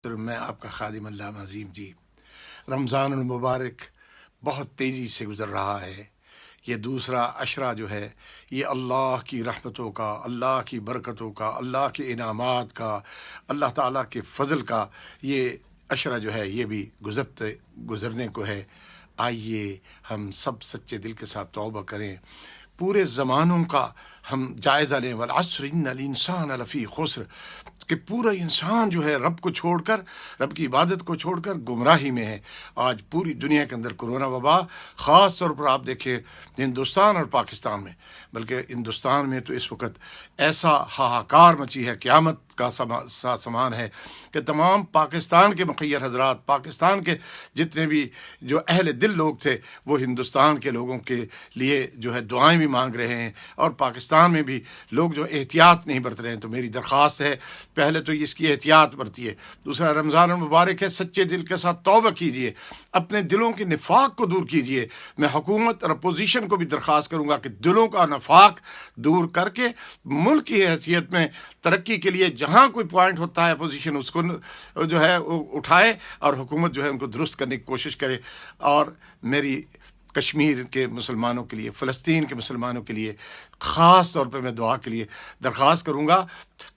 میں آپ کا خادم علامہ عظیم جی، رمضان المبارک بہت تیزی سے گزر رہا ہے۔ یہ دوسرا عشرہ جو ہے یہ اللہ کی رحمتوں کا، اللہ کی برکتوں کا، اللہ کے انعامات کا، اللہ تعالیٰ کے فضل کا یہ عشرہ جو ہے یہ بھی گزرنے کو ہے۔ آئیے ہم سب سچے دل کے ساتھ توبہ کریں، پورے زمانوں کا ہم جائزہ لیں۔ والعصر ان الانسان لفی خسر، کہ پورا انسان جو ہے رب کو چھوڑ کر، رب کی عبادت کو چھوڑ کر گمراہی میں ہے۔ آج پوری دنیا کے اندر کرونا وبا، خاص طور پر آپ دیکھیں ہندوستان اور پاکستان میں، بلکہ ہندوستان میں تو اس وقت ایسا ہاہاکار مچی ہے، قیامت کا سامان ہے کہ تمام پاکستان کے مخیر حضرات، پاکستان کے جتنے بھی جو اہل دل لوگ تھے وہ ہندوستان کے لوگوں کے لیے جو ہے دعائیں بھی مانگ رہے ہیں، اور پاکستان میں بھی لوگ جو احتیاط نہیں برت رہے ہیں۔ تو میری درخواست ہے، پہلے تو اس کی احتیاط برتیے، دوسرا رمضان المبارک ہے، سچے دل کے ساتھ توبہ کیجیے، اپنے دلوں کے نفاق کو دور کیجیے۔ میں حکومت اور اپوزیشن کو بھی درخواست کروں گا کہ دلوں کا نفاق دور کر کے ملک کی حیثیت میں ترقی کے لیے جہاں کوئی پوائنٹ ہوتا ہے اپوزیشن اس کو جو ہے اٹھائے، اور حکومت جو ہے ان کو درست کرنے کی کوشش کرے۔ اور میری کشمیر کے مسلمانوں کے لیے، فلسطین کے مسلمانوں کے لیے خاص طور پہ میں دعا کے لیے درخواست کروں گا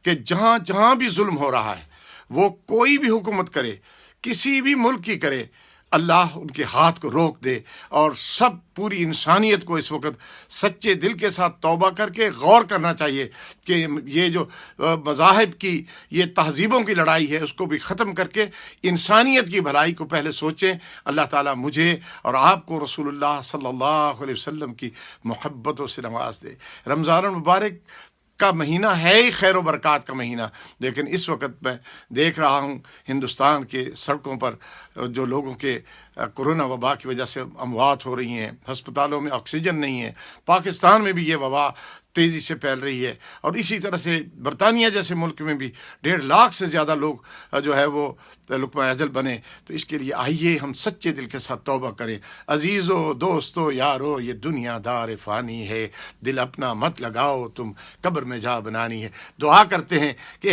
کہ جہاں جہاں بھی ظلم ہو رہا ہے، وہ کوئی بھی حکومت کرے، کسی بھی ملک کی کرے، اللہ ان کے ہاتھ کو روک دے، اور سب پوری انسانیت کو اس وقت سچے دل کے ساتھ توبہ کر کے غور کرنا چاہیے کہ یہ جو مذاہب کی، یہ تہذیبوں کی لڑائی ہے، اس کو بھی ختم کر کے انسانیت کی بھلائی کو پہلے سوچیں۔ اللہ تعالیٰ مجھے اور آپ کو رسول اللہ صلی اللہ علیہ وسلم کی محبتوں سے نواز دے۔ رمضان المبارک کا مہینہ ہے ہی خیر و برکات کا مہینہ، لیکن اس وقت میں دیکھ رہا ہوں ہندوستان کے سڑکوں پر جو لوگوں کے کورونا وبا کی وجہ سے اموات ہو رہی ہیں، ہسپتالوں میں آکسیجن نہیں ہے، پاکستان میں بھی یہ وبا تیزی سے پھیل رہی ہے، اور اسی طرح سے برطانیہ جیسے ملک میں بھی 1.5 لاکھ سے زیادہ لوگ جو ہے وہ لقمہ اجل بنے۔ تو اس کے لیے آئیے ہم سچے دل کے ساتھ توبہ کریں۔ عزیزو، دوستو، یارو، یہ دنیا دار فانی ہے، دل اپنا مت لگاؤ، تم قبر میں جا بنانی ہے۔ دعا کرتے ہیں کہ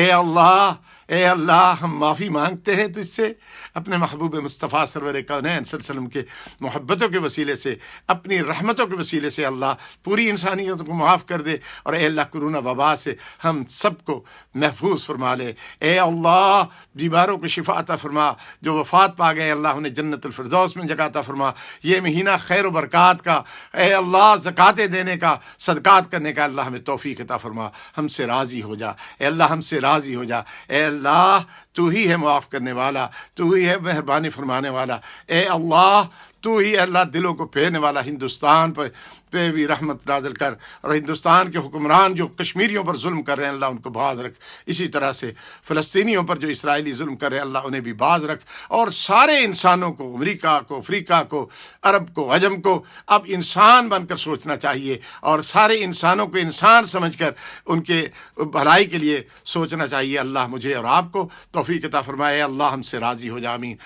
اے اللہ ہم معافی مانگتے ہیں تجھ سے، اپنے محبوب مصطفیٰ سرور کونین صلی اللہ علیہ وسلم کے محبتوں کے وسیلے سے، اپنی رحمتوں کے وسیلے سے اللہ پوری انسانیت کو معاف کر دے، اور اے اللہ کورونا وبا سے ہم سب کو محفوظ فرما لے۔ اے اللہ بیماروں کو شفا عطا فرما، جو وفات پا گئے اللہ انہیں جنت الفردوس میں جگہ عطا فرما۔ یہ مہینہ خیر و برکات کا، اے اللہ زکاتیں دینے کا، صدقات کرنے کا اللہ ہمیں توفیق عطا فرما۔ ہم سے راضی ہو جا اے اللہ، ہم سے راضی ہو جا اے اللہ، تو ہی ہے معاف کرنے والا، تو ہی ہے مہربانی فرمانے والا۔ اے اللہ تو ہی اللہ دلوں کو پھیرنے والا، ہندوستان پہ بھی رحمت نازل کر، اور ہندوستان کے حکمران جو کشمیریوں پر ظلم کر رہے ہیں اللہ ان کو باز رکھ، اسی طرح سے فلسطینیوں پر جو اسرائیلی ظلم کر رہے ہیں اللہ انہیں بھی باز رکھ، اور سارے انسانوں کو، امریکہ کو، افریقہ کو، عرب کو، عجم کو اب انسان بن کر سوچنا چاہیے، اور سارے انسانوں کو انسان سمجھ کر ان کے بھلائی کے لیے سوچنا چاہیے۔ اللہ مجھے اور آپ کو توفیق عطا فرمائے۔ اللہ ہم سے راضی ہو جا، آمین۔